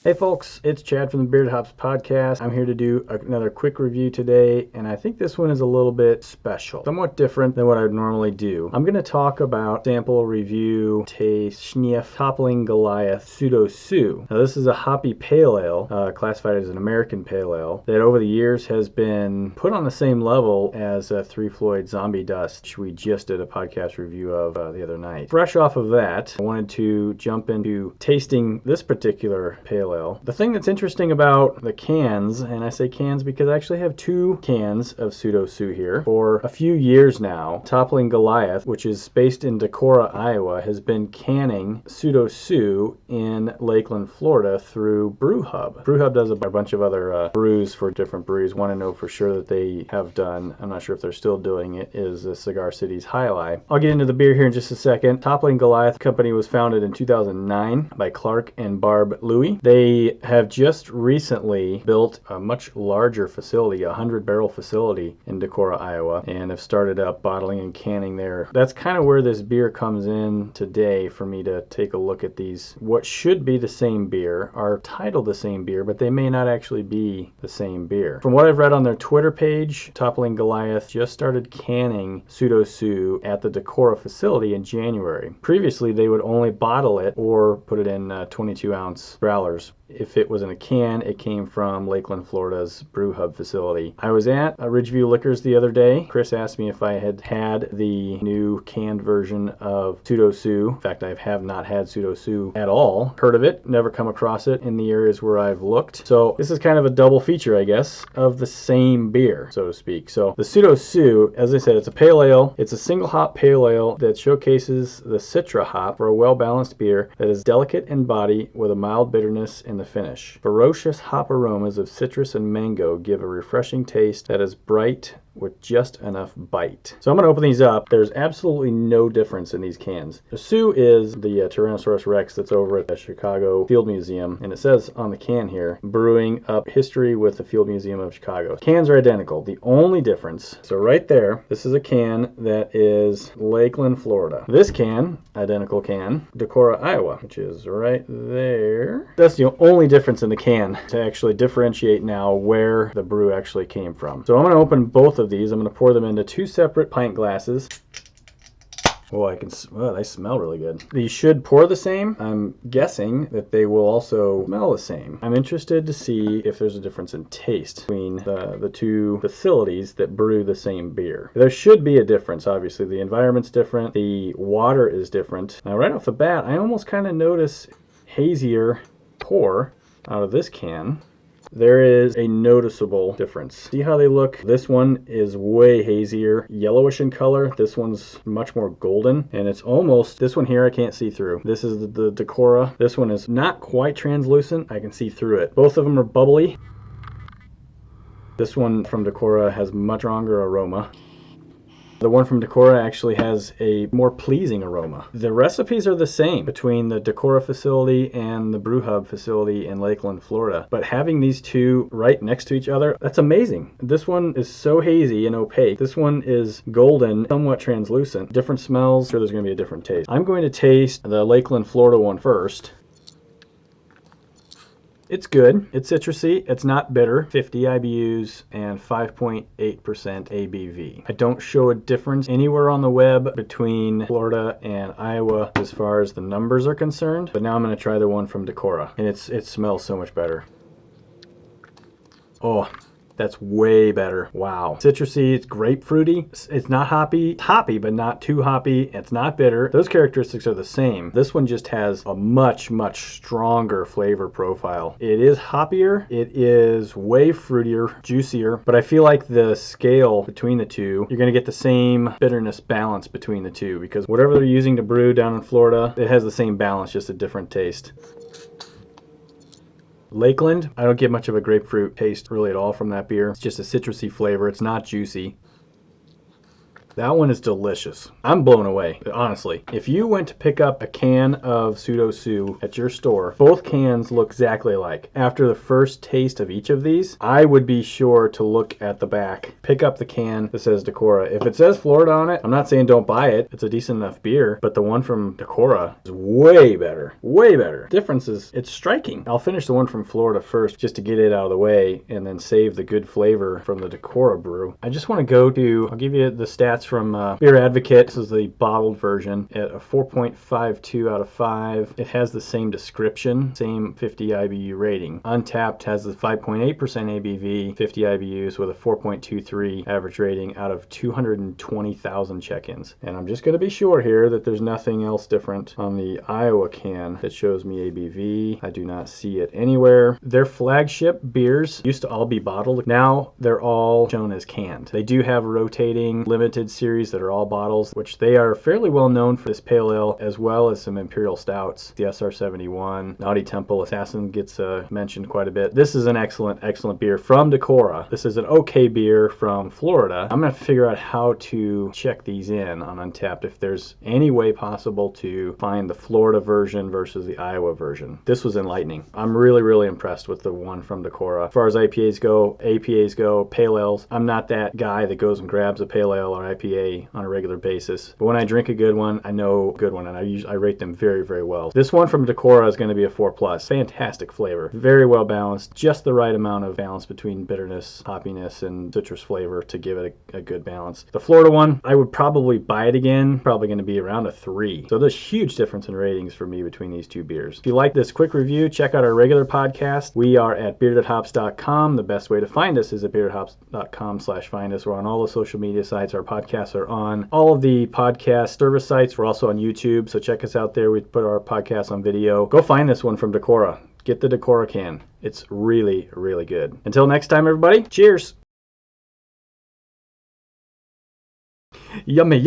Hey folks, it's Chad from the Bearded Hops Podcast. I'm here to do another quick review today, and I think this one is a little bit special, somewhat different than what I'd normally do. I'm going to talk about sample, review, taste, sniff, Toppling Goliath Pseudo Sue. Now this is a hoppy pale ale, classified as an American pale ale, that over the years has been put on the same level as Three Floyd Zombie Dust, which we just did a podcast review of the other night. Fresh off of that, I wanted to jump into tasting this particular pale ale. The thing that's interesting about the cans, and I say cans because I actually have two cans of Pseudo Sue here. For a few years now, Toppling Goliath, which is based in Decorah, Iowa, has been canning Pseudo Sue in Lakeland, Florida through Brew Hub. Brew Hub does a bunch of other brews for different breweries. One I know for sure that they have done, I'm not sure if they're still doing it, is Cigar City's High Life. I'll get into the beer here in just a second. Toppling Goliath company was founded in 2009 by Clark and Barb Louie. They have just recently built a much larger facility, a 100-barrel facility in Decorah, Iowa, and have started up bottling and canning there. That's kind of where this beer comes in today for me to take a look at these. What should be the same beer are titled the same beer, but they may not actually be the same beer. From what I've read on their Twitter page, Toppling Goliath just started canning Pseudo Sue at the Decorah facility in January. Previously, they would only bottle it or put it in 22-ounce growlers. If it was in a can, it came from Lakeland, Florida's Brew Hub facility. I was at Ridgeview Liquors the other day. Chris asked me if I had had the new canned version of Pseudo Sue. In fact, I have not had Pseudo Sue at all. Heard of it, never come across it in the areas where I've looked. So this is kind of a double feature, I guess, of the same beer, so to speak. So the Pseudo Sue, as I said, it's a pale ale. It's a single hop pale ale that showcases the Citra hop for a well-balanced beer that is delicate in body with a mild bitterness in the finish. Ferocious hop aromas of citrus and mango give a refreshing taste that is bright with just enough bite. So I'm going to open these up. There's absolutely no difference in these cans. The Sue is the Tyrannosaurus Rex that's over at the Chicago Field Museum, and it says on the can here, brewing up history with the Field Museum of Chicago. Cans are identical. The only difference, so right there, this is a can that is Lakeland, Florida. This can, identical can, Decorah, Iowa, which is right there. That's the only difference in the can to actually differentiate now where the brew actually came from. So I'm going to open both of these. I'm going to pour them into two separate pint glasses. Oh, they smell really good. These should pour the same. I'm guessing that they will also smell the same. I'm interested to see if there's a difference in taste between the two facilities that brew the same beer. There should be a difference, obviously. The environment's different. The water is different. Now, right off the bat, I almost kind of notice hazier pour out of this can. There is a noticeable difference. See how they look? This one is way hazier, yellowish in color. This one's much more golden, and it's almost, this one here I can't see through. This is the Decorah. This one is not quite translucent. I can see through it. Both of them are bubbly. This one from Decorah has much stronger aroma. The one from Decorah actually has a more pleasing aroma. The recipes are the same between the Decorah facility and the Brew Hub facility in Lakeland, Florida. But having these two right next to each other, that's amazing. This one is so hazy and opaque. This one is golden, somewhat translucent. Different smells, sure there's going to be a different taste. I'm going to taste the Lakeland, Florida one first. It's good. It's citrusy. It's not bitter. 50 IBUs and 5.8% ABV. I don't show a difference anywhere on the web between Florida and Iowa as far as the numbers are concerned. But now I'm going to try the one from Decorah, and it smells so much better. Oh, that's way better. Wow. Citrusy, it's grapefruity. It's not hoppy. It's hoppy, but not too hoppy. It's not bitter. Those characteristics are the same. This one just has a much, much stronger flavor profile. It is hoppier. It is way fruitier, juicier, but I feel like the scale between the two, you're going to get the same bitterness balance between the two because whatever they're using to brew down in Florida, it has the same balance, just a different taste. Lakeland, I don't get much of a grapefruit taste really at all from that beer. It's just a citrusy flavor. It's not juicy. That one is delicious. I'm blown away, honestly. If you went to pick up a can of Pseudo Sue at your store, both cans look exactly alike. After the first taste of each of these, I would be sure to look at the back. Pick up the can that says Decorah. If it says Florida on it, I'm not saying don't buy it. It's a decent enough beer, but the one from Decorah is way better. Way better. Difference is, it's striking. I'll finish the one from Florida first just to get it out of the way and then save the good flavor from the Decorah brew. I just want to go to, I'll give you the stats from Beer Advocate. This is the bottled version at a 4.52 out of 5. It has the same description, same 50 IBU rating. Untapped has the 5.8% ABV, 50 IBUs with a 4.23 average rating out of 220,000 check-ins. And I'm just going to be sure here that there's nothing else different on the Iowa can that shows me ABV. I do not see it anywhere. Their flagship beers used to all be bottled. Now they're all shown as canned. They do have rotating limited series that are all bottles, which they are fairly well known for this pale ale, as well as some imperial stouts. The SR71, Naughty Temple Assassin gets mentioned quite a bit. This is an excellent beer from Decorah. This is an okay beer from Florida. I'm gonna figure out how to check these in on Untapped if there's any way possible to find the Florida version versus the Iowa version. This was enlightening. I'm really impressed with the one from Decorah. As far as IPAs go, APAs go, pale ales, I'm not that guy that goes and grabs a pale ale or IPA on a regular basis. But when I drink a good one, I know a good one, and I rate them very well. This one from Decorah is going to be a 4+. Fantastic flavor. Very well balanced. Just the right amount of balance between bitterness, hoppiness, and citrus flavor to give it a good balance. The Florida one, I would probably buy it again. Probably going to be around a 3. So there's huge difference in ratings for me between these two beers. If you like this quick review, check out our regular podcast. We are at beardedhops.com. The best way to find us is at beardedhops.com/find us. We're on all the social media sites. Our podcasts are on all of the podcast service sites. We're also on YouTube, so check us out there. We put our podcast on video. Go find this one from Decorah. Get the Decorah can. It's really good. Until next time, everybody, cheers. Yummy.